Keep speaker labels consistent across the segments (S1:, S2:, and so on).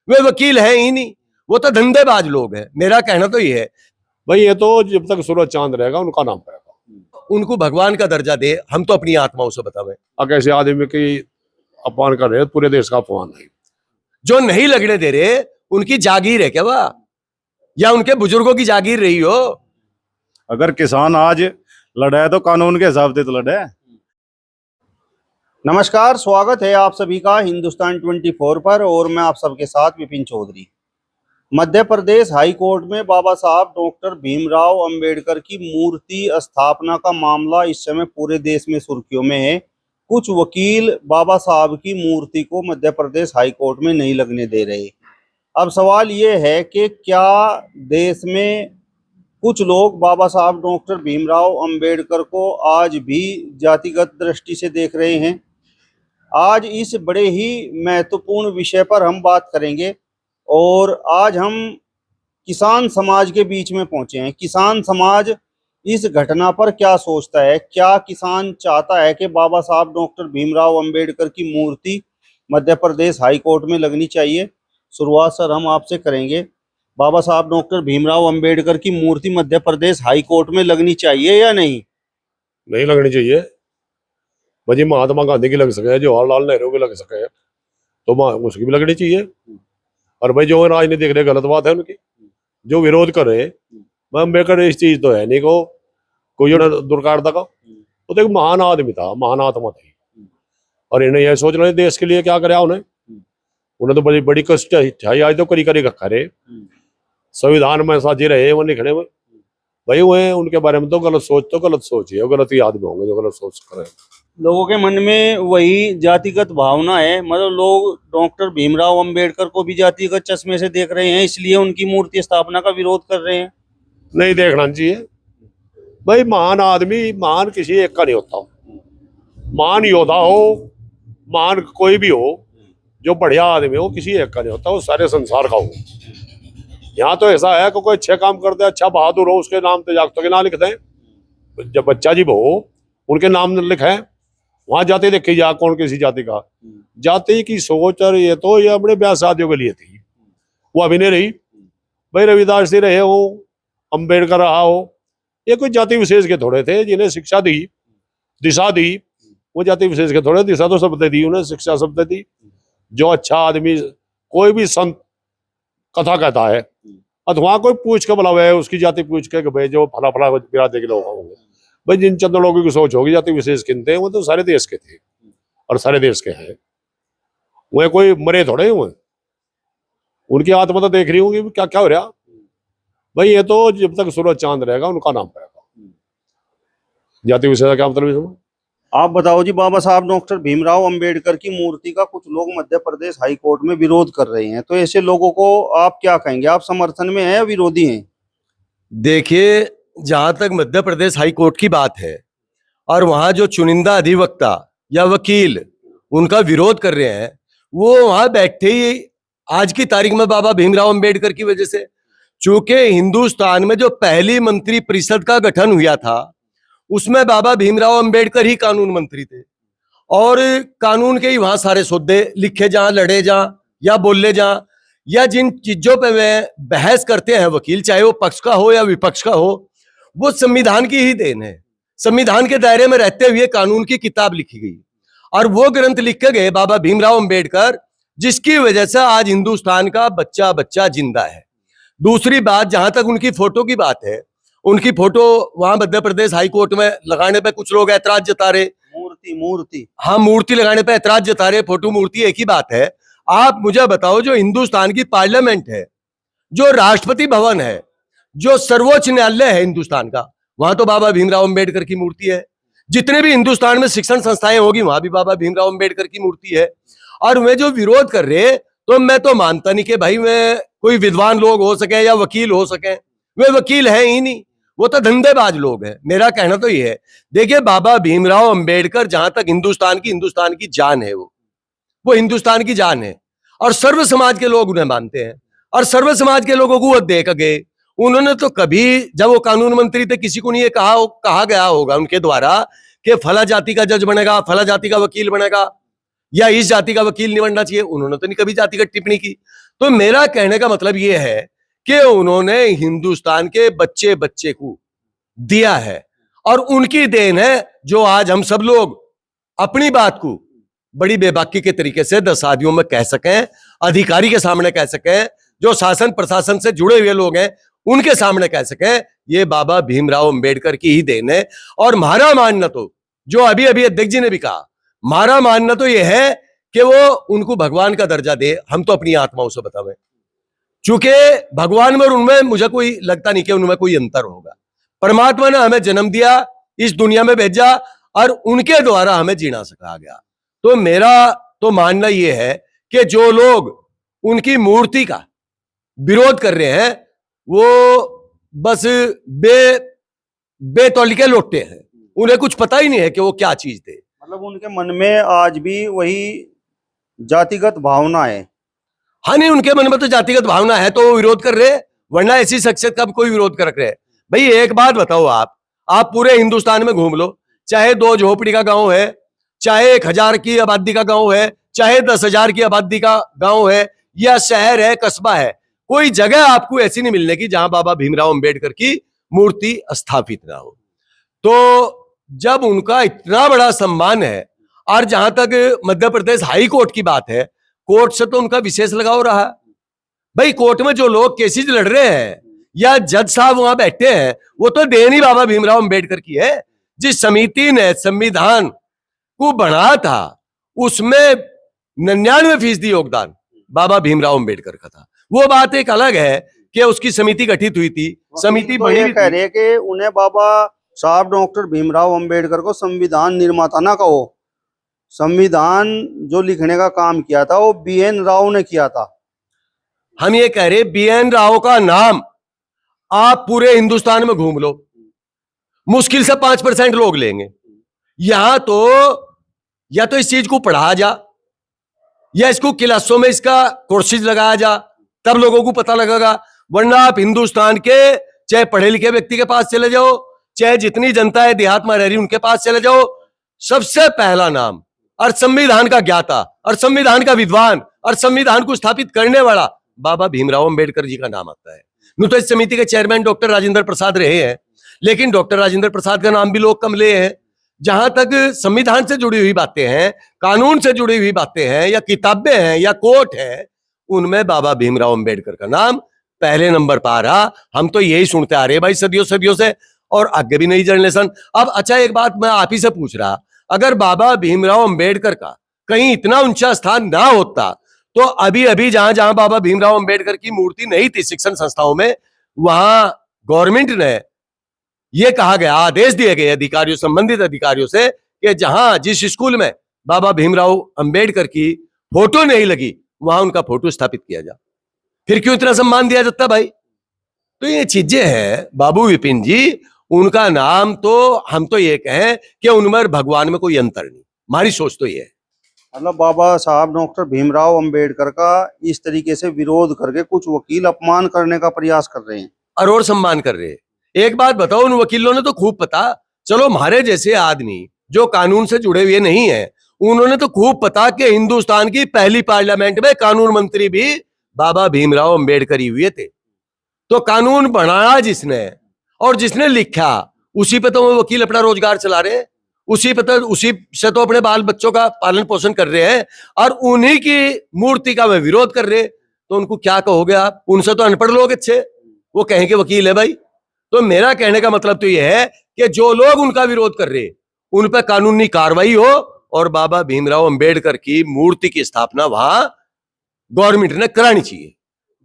S1: वे वकील हैं ही नहीं, वो तो धंधेबाज लोग हैं। मेरा कहना तो ये है
S2: भाई, ये तो जब तक सूरज चांद रहेगा उनका नाम रहेगा।
S1: उनको भगवान का दर्जा दे, हम तो अपनी आत्माओं से बतावे।
S2: अगर ऐसे आदमी की अपमान कर रहे पूरे देश का अपमान है।
S1: जो नहीं लगने दे रहे उनकी जागीर है क्या वह, या उनके बुजुर्गों की जागीर रही हो?
S3: अगर किसान आज लड़ा है तो कानून के हिसाब से तो लड़ा है। नमस्कार, स्वागत है आप सभी का हिंदुस्तान 24 पर और मैं आप सबके साथ विपिन चौधरी। मध्य प्रदेश हाई कोर्ट में बाबा साहब डॉक्टर भीमराव अंबेडकर की मूर्ति स्थापना का मामला इस समय पूरे देश में सुर्खियों में है। कुछ वकील बाबा साहब की मूर्ति को मध्य प्रदेश हाई कोर्ट में नहीं लगने दे रहे। अब सवाल ये है कि क्या देश में कुछ लोग बाबा साहब डॉक्टर भीमराव अंबेडकर को आज भी जातिगत दृष्टि से देख रहे हैं? आज इस बड़े ही महत्वपूर्ण विषय पर हम बात करेंगे और आज हम किसान समाज के बीच में पहुंचे हैं। किसान समाज इस घटना पर क्या सोचता है? क्या किसान चाहता है कि बाबा साहब डॉक्टर भीमराव अंबेडकर की मूर्ति मध्य प्रदेश हाई कोर्ट में लगनी चाहिए? शुरुआत सर हम आपसे करेंगे। बाबा साहब डॉक्टर भीमराव अंबेडकर की मूर्ति मध्य प्रदेश हाई कोर्ट में लगनी चाहिए या नहीं?
S2: नहीं लगनी चाहिए। भाई, महात्मा गांधी की लग सके, जवाहरलाल नेहरू की लग सके तो उसकी भी लगनी चाहिए। और भाई, जो राजनीति देख रहे गलत बात है उनकी, जो विरोध कर रहे मैं अम्बेडकर इस चीज तो है नहीं को कोई दुर्कारता का। वो तो एक महान आदमी था, महान आत्मा थी। और इन्हें यह सोच रहे देश के लिए क्या करे उन्हें तो बड़ी बड़ी कष्ट है। आज तो करी करी करे संविधान में साझी रहे वो लिखने में। भाई वो उनके बारे में तो गलत सोच है, गलत ही आदमी होंगे जो गलत सोच कर रहे हैं।
S3: लोगों के मन में वही जातिगत भावना है। मतलब लोग डॉक्टर भीमराव अंबेडकर को भी जातिगत चश्मे से देख रहे हैं, इसलिए उनकी मूर्ति स्थापना का विरोध कर रहे हैं।
S2: नहीं देखना चाहिए भाई। महान आदमी महान किसी एक का नहीं होता। महान योद्धा हो, महान कोई भी हो, जो बढ़िया आदमी हो किसी एक का नहीं होता, वो सारे संसार का हो। यहाँ तो ऐसा है कि कोई अच्छे काम करते अच्छा बहादुर हो उसके नाम तो जागतों के नाम लिखते हैं। जब बच्चा जी हो उनके नाम लिखे, वहां जाति देखी जा कौन किसी जाति का। जाति की सोच और ये तो ये अपने ब्याह शादियों के लिए थी, वो अभी नहीं रही। भाई रविदास जी रहे हो, अंबेडकर रहा हो, ये कोई जाति विशेष के थोड़े थे जिन्हें शिक्षा दी, दिशा दी। वो जाति विशेष के थोड़े, दिशा तो सबने दी, उन्हें शिक्षा सबने दी। जो अच्छा आदमी, कोई भी संत कथा कहता है अथवा कोई पूछ के बुलावे है उसकी जाति पूछ के भाई जो फला फला बिरादरी के लोग होंगे। भाई जिन चंद लोगों की सोच होगी जाति विशेष किनते हैं, वो तो सारे देश के थे और सारे देश के हैं। वह कोई मरे थोड़े हुए, उनकी आत्मा तो देख रही होंगी क्या क्या हो रहा। भाई ये तो जब तक सूरज चांद रहेगा उनका नाम रहेगा। जाति विशेष का क्या मतलब?
S3: आप बताओ जी। बाबा साहब डॉक्टर भीमराव अंबेडकर की मूर्ति का कुछ लोग मध्य प्रदेश हाई कोर्ट में विरोध कर रहे हैं, तो ऐसे लोगों को आप क्या कहेंगे? आप समर्थन में हैं या विरोधी हैं?
S1: देखिए, जहां तक मध्य प्रदेश हाई कोर्ट की बात है और वहां जो चुनिंदा अधिवक्ता या वकील उनका विरोध कर रहे हैं, वो वहां बैठे ही आज की तारीख में बाबा भीमराव अंबेडकर की वजह से, चूंकि हिंदुस्तान में जो पहली मंत्री परिषद का गठन हुआ था उसमें बाबा भीमराव अंबेडकर ही कानून मंत्री थे और कानून के ही वहां सारे सौदे लिखे जा, लड़े जा या बोले जा, या जिन चीजों पे वे बहस करते हैं वकील, चाहे वो पक्ष का हो या विपक्ष का हो, वो संविधान की ही देन है। संविधान के दायरे में रहते हुए कानून की किताब लिखी गई और वो ग्रंथ लिखे गए बाबा भीमराव अंबेडकर, जिसकी वजह से आज हिंदुस्तान का बच्चा बच्चा जिंदा है। दूसरी बात, जहां तक उनकी फोटो की बात है, उनकी फोटो वहां मध्य प्रदेश हाई कोर्ट में लगाने पे कुछ लोग ऐतराज जता रहे।
S3: मूर्ति
S1: हाँ, मूर्ति लगाने पे ऐतराज जता रहे। फोटो मूर्ति एक ही बात है। आप मुझे बताओ, जो हिंदुस्तान की पार्लियामेंट है, जो राष्ट्रपति भवन है, जो सर्वोच्च न्यायालय है हिंदुस्तान का, वहां तो बाबा भीमराव अंबेडकर की मूर्ति है। जितने भी हिंदुस्तान में शिक्षण संस्थाएं होगी वहां भी बाबा भीमराव अंबेडकर की मूर्ति है। और वे जो विरोध कर रहे, तो मैं तो मानता नहीं कि भाई वे कोई विद्वान लोग हो सके या वकील हो सके। वे वकील हैं ही नहीं, वो तो धंधेबाज लोग हैं। मेरा कहना तो ये है, देखिए बाबा भीमराव अंबेडकर जहां तक हिंदुस्तान की जान है, वो हिंदुस्तान की जान है और सर्व समाज के लोग उन्हें मानते हैं और सर्व समाज के लोगों को वो देख गए। उन्होंने तो कभी, जब वो कानून मंत्री थे, किसी को नहीं ये कहा गया होगा उनके द्वारा कि फला जाति का जज बनेगा, फला जाति का वकील बनेगा या इस जाति का वकील नहीं बनना चाहिए। उन्होंने तो नहीं कभी जातिगत टिप्पणी की। तो मेरा कहने का मतलब ये है कि उन्होंने हिंदुस्तान के बच्चे बच्चे को दिया है और उनकी देन है जो आज हम सब लोग अपनी बात को बड़ी बेबाकी के तरीके से 10 आदमियों में कह सकें, अधिकारी के सामने कह सकें, जो शासन प्रशासन से जुड़े हुए लोग हैं उनके सामने कह सकें, ये बाबा भीमराव अंबेडकर की ही देन है। और हमारा मानना तो, जो अभी अभी अध्यक्ष जी ने भी कहा, हमारा मानना तो यह है कि वो उनको भगवान का दर्जा दे। हम तो अपनी आत्माओं से बतावें, चूंकि भगवान में और उनमें मुझे कोई लगता नहीं कि उनमें कोई अंतर होगा। परमात्मा ने हमें जन्म दिया, इस दुनिया में भेजा और उनके द्वारा हमें जीना सिखाया गया। तो मेरा तो मानना यह है कि जो लोग उनकी मूर्ति का विरोध कर रहे हैं वो बस बेतौल के लोटे हैं, उन्हें कुछ पता ही नहीं है कि वो क्या चीज थे।
S3: मतलब उनके मन में आज भी वही जातिगत भावना है।
S1: हाँ, नहीं, उनके मन में तो जातिगत भावना है तो वो विरोध कर रहे हैं, वरना ऐसी शख्सियत का कोई विरोध कर रहे हैं। भाई एक बात बताओ, आप पूरे हिंदुस्तान में घूम लो, चाहे 2 झोपड़ी का गांव है, चाहे 1000 की आबादी का गांव है, चाहे 10,000 की आबादी का गांव है, या शहर है, कस्बा है, कोई जगह आपको ऐसी नहीं मिलने की जहां बाबा भीमराव अंबेडकर की मूर्ति स्थापित ना हो। तो जब उनका इतना बड़ा सम्मान है, और जहां तक मध्य प्रदेश हाई कोर्ट की बात है, कोर्ट से तो उनका विशेष लगाव रहा। भाई कोर्ट में जो लोग केसेज लड़ रहे हैं या जज साहब वहां बैठे हैं, वो तो देन ही बाबा भीमराव अंबेडकर की है। जिस समिति ने संविधान को बना था उसमें 99% योगदान बाबा भीमराव अंबेडकर का था। वो बात एक अलग है कि उसकी समिति गठित हुई थी, समिति
S3: तो
S1: बनी
S3: ये
S1: भी
S3: कह
S1: थी।
S3: रहे कि उन्हें बाबा साहब डॉक्टर भीमराव अंबेडकर को संविधान निर्माता ना कहो, संविधान जो लिखने का काम किया था वो BN राव ने किया था।
S1: हम ये कह रहे BN राव का नाम आप पूरे हिंदुस्तान में घूम लो, मुश्किल से 5% लोग लेंगे। यहां तो या तो इस चीज को पढ़ाया जा, या इसको क्लासों में इसका कोर्सेज लगाया जा, तब लोगों को पता लगेगा। वरना आप हिंदुस्तान के चाहे पढ़े लिखे व्यक्ति के पास चले जाओ, चाहे जितनी जनता है देहात में रह रही उनके पास चले जाओ, सबसे पहला नाम और संविधान का ज्ञाता और संविधान का विद्वान और संविधान को स्थापित करने वाला बाबा भीमराव अंबेडकर जी का नाम आता है। नु तो इस समिति के चेयरमैन डॉक्टर राजेंद्र प्रसाद रहे हैं, लेकिन डॉक्टर राजेंद्र प्रसाद का नाम भी लोग कम ले हैं। जहां तक संविधान से जुड़ी हुई बातें हैं, कानून से जुड़ी हुई बातें हैं, या किताबें हैं, या कोर्ट है, उनमें बाबा भीमराव अंबेडकर का नाम पहले नंबर पर आ रहा। हम तो यही सुनते आ रहे हैं भाई सदियों सदियों से, और आगे भी नई जनरेशन। अब अच्छा एक बात मैं आप ही से पूछ रहा, अगर बाबा भीमराव अंबेडकर का कहीं इतना ऊंचा स्थान ना होता तो अभी अभी जहां जहां बाबा भीमराव अंबेडकर की मूर्ति नहीं थी शिक्षण संस्थाओं में, वहां गवर्नमेंट ने ये कहा गया, आदेश दिए गए अधिकारियों, संबंधित अधिकारियों से कि जहां जिस स्कूल में बाबा भीमराव अंबेडकर की फोटो नहीं लगी वहां उनका फोटो स्थापित किया जा। फिर क्यों इतना सम्मान दिया जाता भाई? तो ये चीजें हैं बाबू विपिन जी, उनका नाम तो हम तो ये कहें कि उनमें भगवान में कोई अंतर नहीं। हमारी सोच तो ये है।
S3: मतलब बाबा साहब डॉक्टर भीमराव अंबेडकर का इस तरीके से विरोध करके कुछ वकील अपमान करने का प्रयास कर रहे हैं
S1: और सम्मान कर रहे हैं। एक बात बताओ, उन वकीलों ने तो खूब पता, चलो हमारे जैसे आदमी जो कानून से जुड़े हुए नहीं है, उन्होंने तो खूब पता कि हिंदुस्तान की पहली पार्लियामेंट में कानून मंत्री भी बाबा भीमराव अंबेडकर ही हुए थे। तो कानून बनाया जिसने और जिसने लिखा, उसी पे तो वो वकील अपना रोजगार चला रहे हैं, उसी से तो अपने बाल बच्चों का पालन पोषण कर रहे हैं, और उन्हीं की मूर्ति का वे विरोध कर रहे हैं। तो उनको क्या कहोगे आप? उनसे तो अनपढ़ लोग अच्छे, वो कहेंगे वकील है भाई। तो मेरा कहने का मतलब तो यह है कि जो लोग उनका विरोध कर रहे हैं उन पर कानूनी कार्रवाई हो, और बाबा भीमराव अंबेडकर की मूर्ति की स्थापना वहां गवर्नमेंट ने करानी चाहिए।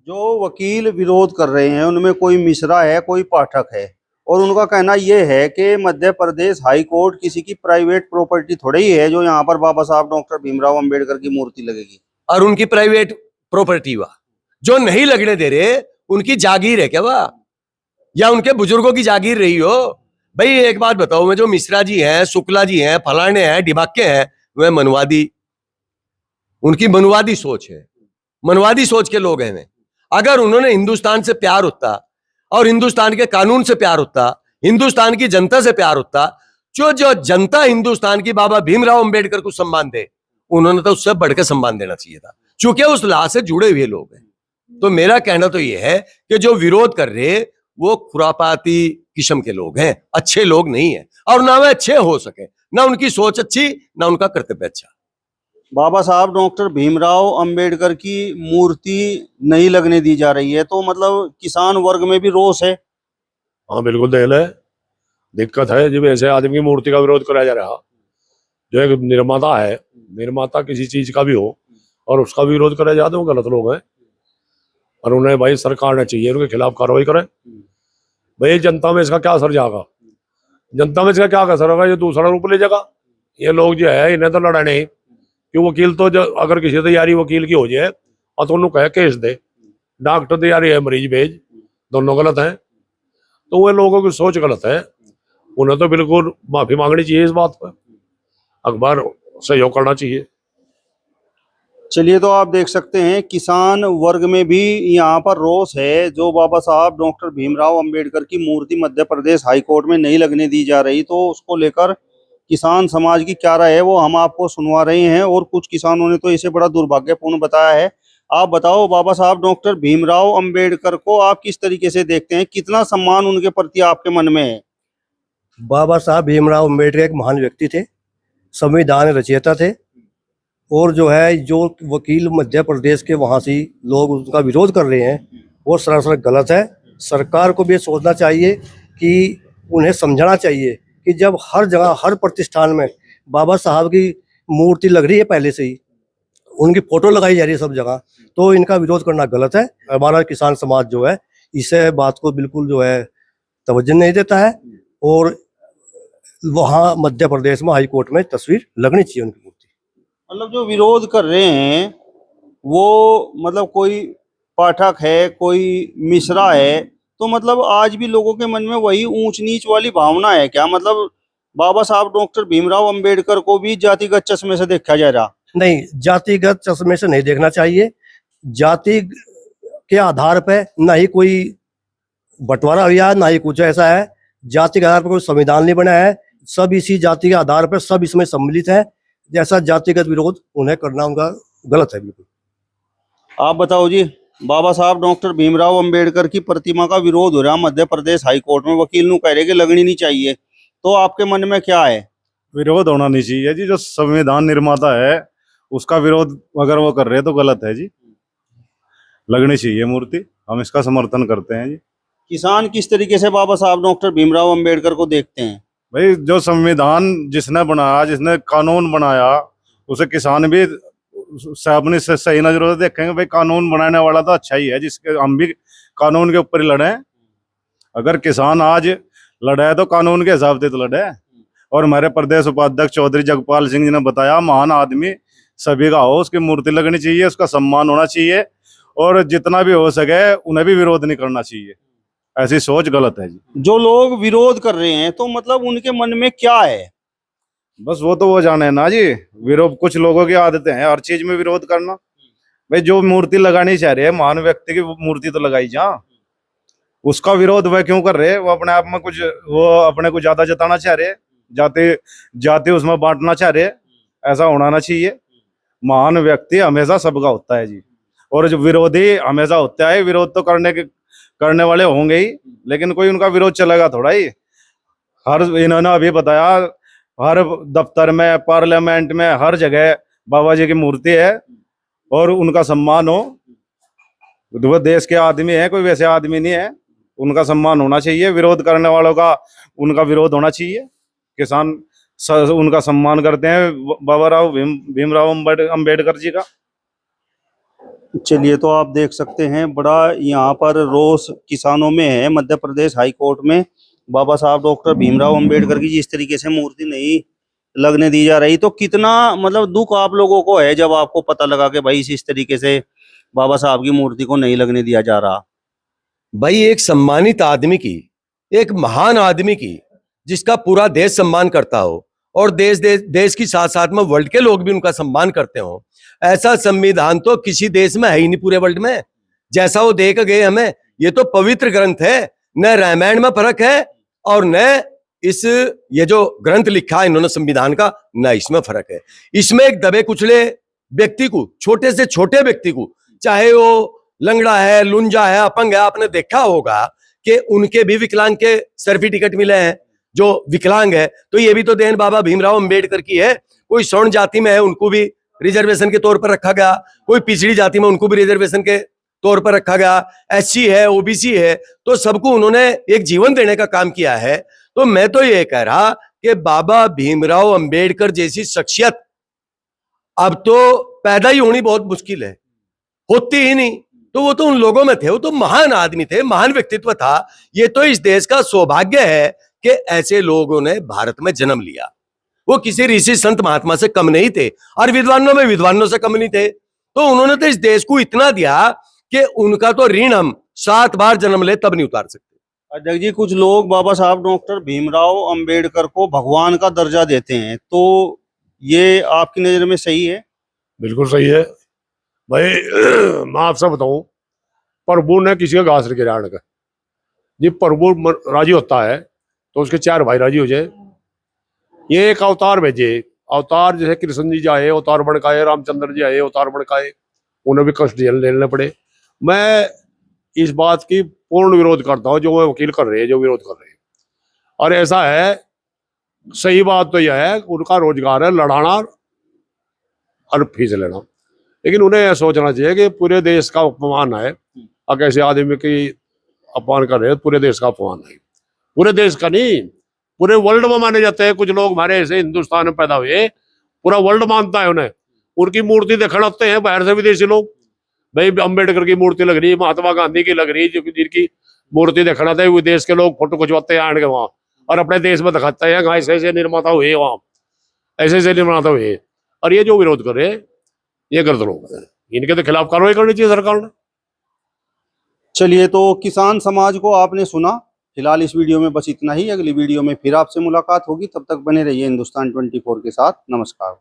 S3: जो वकील विरोध कर रहे हैं उनमें कोई मिश्रा है, कोई पाठक है, और उनका कहना यह है कि मध्य प्रदेश हाई कोर्ट किसी की प्राइवेट प्रॉपर्टी थोड़ी ही है जो यहाँ पर बाबा साहब डॉक्टर भीमराव अंबेडकर की मूर्ति लगेगी।
S1: और उनकी प्राइवेट प्रॉपर्टी वह जो नहीं लगने दे रहे, उनकी जागीर है क्या वह, या उनके बुजुर्गों की जागीर रही हो? भाई एक बात बताओ, मैं जो मिश्रा जी हैं, शुक्ला जी हैं, फलाने हैं, डिबाके हैं, वह मनवादी, उनकी मनवादी सोच है, मनवादी सोच के लोग हैं। अगर उन्होंने हिंदुस्तान से प्यार होता और हिंदुस्तान के कानून से प्यार होता, हिंदुस्तान की जनता से प्यार होता, जो जनता हिंदुस्तान की बाबा भीमराव अंबेडकर को सम्मान दे, उन्होंने तो उससे बढ़कर सम्मान देना चाहिए था, क्योंकि उस लाश से जुड़े हुए लोग हैं। तो मेरा कहना तो ये है कि जो विरोध कर रहे हैं वो खुरापाती किस्म के लोग हैं, अच्छे लोग नहीं है, और ना वे अच्छे हो सके, ना उनकी सोच अच्छी, ना उनका कर्तव्य अच्छा।
S3: बाबा साहब डॉक्टर भीमराव अंबेडकर की मूर्ति नहीं लगने दी जा रही है, तो मतलब किसान वर्ग में भी रोष है।
S2: हाँ बिल्कुल देख ले, दिक्कत है जब ऐसे आदमी की मूर्ति का विरोध कराया जा रहा। जो एक निर्माता है, निर्माता किसी चीज का भी हो और उसका भी विरोध कराया जाता है, वो गलत लोग हैं। और उन्हें भाई सरकार ने चाहिए उनके खिलाफ कार्रवाई करे। भाई जनता में इसका क्या असर जाएगा, जनता में इसका क्या असर होगा, ये दूसरा रूप ले जाएगा। ये लोग जो है इन्हें तो लड़ा नहीं कि वकील तो अगर किसी तैयारी वकील की हो जाए और तो उन्होंने कहे केस दे, डॉक्टर तैयारी है मरीज भेज, दोनों गलत हैं। तो वो लोगों की सोच गलत है, उन्हें तो बिल्कुल माफी मांगनी चाहिए इस बात पर, अखबार सहयोग करना चाहिए।
S3: चलिए, तो आप देख सकते हैं किसान वर्ग में भी यहाँ पर रोष है। जो बाबा साहब डॉक्टर भीमराव अंबेडकर की मूर्ति मध्य प्रदेश हाई कोर्ट में नहीं लगने दी जा रही, तो उसको लेकर किसान समाज की क्या राय है वो हम आपको सुनवा रहे हैं। और कुछ किसानों ने तो इसे बड़ा दुर्भाग्यपूर्ण बताया है। आप बताओ, बाबा साहब डॉक्टर भीमराव अंबेडकर को आप किस तरीके से देखते हैं, कितना सम्मान उनके प्रति आपके मन में है?
S4: बाबा साहब भीमराव अम्बेडकर एक महान व्यक्ति थे, संविधान रचयिता थे, और जो है जो वकील मध्य प्रदेश के वहाँ से लोग उनका विरोध कर रहे हैं वो सरासर गलत है। सरकार को भी ये सोचना चाहिए कि उन्हें समझाना चाहिए कि जब हर जगह हर प्रतिष्ठान में बाबा साहब की मूर्ति लग रही है, पहले से ही उनकी फोटो लगाई जा रही है सब जगह, तो इनका विरोध करना गलत है। हमारा किसान समाज जो है इसे बात को बिल्कुल जो है तवज्जो नहीं देता है, और वहाँ मध्य प्रदेश में हाई कोर्ट में तस्वीर लगनी चाहिए उनकी मूर्ति।
S3: मतलब जो विरोध कर रहे हैं वो मतलब कोई पाठक है, कोई मिश्रा है, तो मतलब आज भी लोगों के मन में वही ऊंच नीच वाली भावना है क्या? मतलब बाबा साहब डॉक्टर भीमराव अंबेडकर को भी जातिगत चश्मे से देखा जा रहा?
S4: नहीं, जातिगत चश्मे से नहीं देखना चाहिए। जाति के आधार पे ना ही कोई बंटवारा हुआ, ना ही कुछ ऐसा है। जाति के आधार पर कोई संविधान नहीं बना है, सब इसी जाति के आधार पर सब इसमें सम्मिलित है। जैसा जातिगत विरोध उन्हें करना उनका गलत है बिल्कुल।
S3: आप बताओ जी, बाबा साहब डॉक्टर भीमराव अंबेडकर की प्रतिमा का विरोध हो रहा मध्य प्रदेश हाई कोर्ट में, वकील नु कह रहे कि लगनी नहीं चाहिए, तो आपके मन में क्या है?
S5: विरोध होना नहीं चाहिए जी। जो संविधान निर्माता है उसका विरोध अगर वो कर रहे हैं तो गलत है जी, लगनी चाहिए मूर्ति, हम इसका समर्थन करते हैं जी।
S3: किसान किस तरीके से बाबा साहब डॉक्टर भीमराव अंबेडकर को देखते हैं?
S5: भाई जो संविधान जिसने बनाया, जिसने कानून बनाया, उसे किसान भी अपनी सही नजरों से देखेंगे। भाई कानून बनाने वाला तो अच्छा ही है, जिसके हम भी कानून के ऊपर ही लड़े। अगर किसान आज लड़ा है तो कानून के हिसाब से तो लड़े। और हमारे प्रदेश उपाध्यक्ष चौधरी जगपाल सिंह जी ने बताया, महान आदमी सभी का हो, उसकी मूर्ति लगनी चाहिए, उसका सम्मान होना चाहिए, और जितना भी हो सके उन्हें भी विरोध नहीं करना चाहिए। ऐसी सोच गलत है जी।
S3: जो लोग विरोध कर रहे हैं तो मतलब उनके मन में क्या है?
S5: बस वो तो वो जाने ना जी, विरोध कुछ लोगों की आदतें हैं हर चीज में विरोध करना। भाई जो मूर्ति लगानी चाह रहे हैं, महान व्यक्ति की मूर्ति तो लगाई जा, उसका विरोध वह क्यों कर रहे हैं? वो अपने आप में कुछ, वो अपने को ज्यादा जताना चाह रहे हैं, जाति जाति उसमें बांटना चाह रहे हैं, ऐसा होना ना चाहिए। महान व्यक्ति हमेशा सबका होता है जी, और जो विरोधी हमेशा होता है। विरोध तो करने वाले होंगे ही, लेकिन कोई उनका विरोध चलेगा थोड़ा ही। हर इन्होंने अभी बताया, हर दफ्तर में, पार्लियामेंट में, हर जगह बाबा जी की मूर्ति है और उनका सम्मान हो। वो देश के आदमी है, कोई वैसे आदमी नहीं है, उनका सम्मान होना चाहिए। विरोध करने वालों का उनका विरोध होना चाहिए। किसान उनका सम्मान करते हैं, बाबा भीमराव अंबेडकर जी का।
S3: चलिए, तो आप देख सकते हैं बड़ा यहाँ पर रोष किसानों में है। मध्य प्रदेश हाई कोर्ट में बाबा साहब डॉक्टर भीमराव अंबेडकर की जिस तरीके से मूर्ति नहीं लगने दी जा रही, तो कितना मतलब दुख आप लोगों को है जब आपको पता लगा कि भाई इस तरीके से बाबा साहब की मूर्ति को नहीं लगने दिया जा रहा?
S1: भाई एक सम्मानित आदमी की, एक महान आदमी की, जिसका पूरा देश सम्मान करता हो, और देश की साथ साथ में वर्ल्ड के लोग भी उनका सम्मान करते हो, ऐसा संविधान तो किसी देश में है ही नहीं पूरे वर्ल्ड में। जैसा वो दे के गए हमें, ये तो पवित्र ग्रंथ है, न रामायण में फर्क है और न ये जो ग्रंथ लिखा है इन्होंने संविधान का, न इसमें फर्क है। इसमें एक दबे कुचले व्यक्ति को, छोटे से छोटे व्यक्ति को, चाहे वो लंगड़ा है, लुंजा है, अपंग है, आपने देखा होगा कि उनके भी विकलांग के सर्टिफिकेट मिले हैं जो विकलांग है। तो ये भी तो देन बाबा भीमराव अंबेडकर की है। कोई स्वर्ण जाति में है, उनको भी रिजर्वेशन के तौर पर रखा गया, कोई पिछड़ी जाति में उनको भी रिजर्वेशन के तौर पर रखा गया, एससी है, ओबीसी है, तो सबको उन्होंने एक जीवन देने का काम किया है। तो मैं तो ये कह रहा कि बाबा भीमराव अंबेडकर जैसी शख्सियत अब तो पैदा ही होनी बहुत मुश्किल है, होती ही नहीं। तो वो तो उन लोगों में थे, वो तो महान आदमी थे, महान व्यक्तित्व था। ये तो इस देश का सौभाग्य है कि ऐसे लोगों ने भारत में जन्म लिया। वो किसी ऋषि संत महात्मा से कम नहीं थे और विद्वानों में विद्वानों से कम नहीं थे। तो उन्होंने तो इस देश को इतना दिया कि उनका तो ऋण हम 7 बार जन्म ले तब नहीं उतार सकते।
S3: अध्यक्ष जी, कुछ लोग बाबा साहब डॉक्टर भीमराव अंबेडकर को भगवान का दर्जा देते हैं, तो ये आपकी नजर में सही है?
S2: बिल्कुल सही है भाई। मैं आपसे बताऊं, प्रभु ने किसी का घास नहीं गिराने का। जी प्रभु राजी होता है तो उसके 4 भाई राजी हो जाए। ये एक अवतार भेजे, अवतार जैसे कृष्ण जी आए अवतार बन के आए, रामचंद्र जी आए अवतार बन के आए, उन्हें भी कष्ट लेने पड़े। मैं इस बात की पूर्ण विरोध करता हूँ जो वो वकील कर रहे हैं, जो विरोध कर रहे हैं। और ऐसा है, सही बात तो यह है उनका रोजगार है लड़ाना और फीस लेना, लेकिन उन्हें यह सोचना चाहिए कि पूरे देश का अपमान है। अब ऐसे आदमी की अपमान कर रहे हैं, पूरे देश का अपमान है। पूरे देश का नहीं, पूरे वर्ल्ड में माने जाते हैं। कुछ लोग हमारे ऐसे हिंदुस्तान में पैदा हुए, पूरा वर्ल्ड मानता है उन्हें। उनकी मूर्ति देखने आते हैं बाहर से विदेशी लोग। भाई अम्बेडकर की मूर्ति लग रही है, महात्मा गांधी की लग रही है, जिनकी मूर्ति देखना आते हैं विदेश के लोग, फोटो खिंचवाते हैं आने के वहां और अपने देश में दिखाते हैं ऐसे ऐसे निर्माता हुए वहां, ऐसे ऐसे निर्माता हुए। और ये जो विरोध कर रहे हैं ये गलत लोग हैं, इनके तो खिलाफ कार्रवाई करनी चाहिए सरकार ने।
S3: चलिए, तो किसान समाज को आपने सुना। फिलहाल इस वीडियो में बस इतना ही। अगली वीडियो में फिर आपसे मुलाकात होगी, तब तक बने रहिए हिंदुस्तान 24 के साथ। नमस्कार।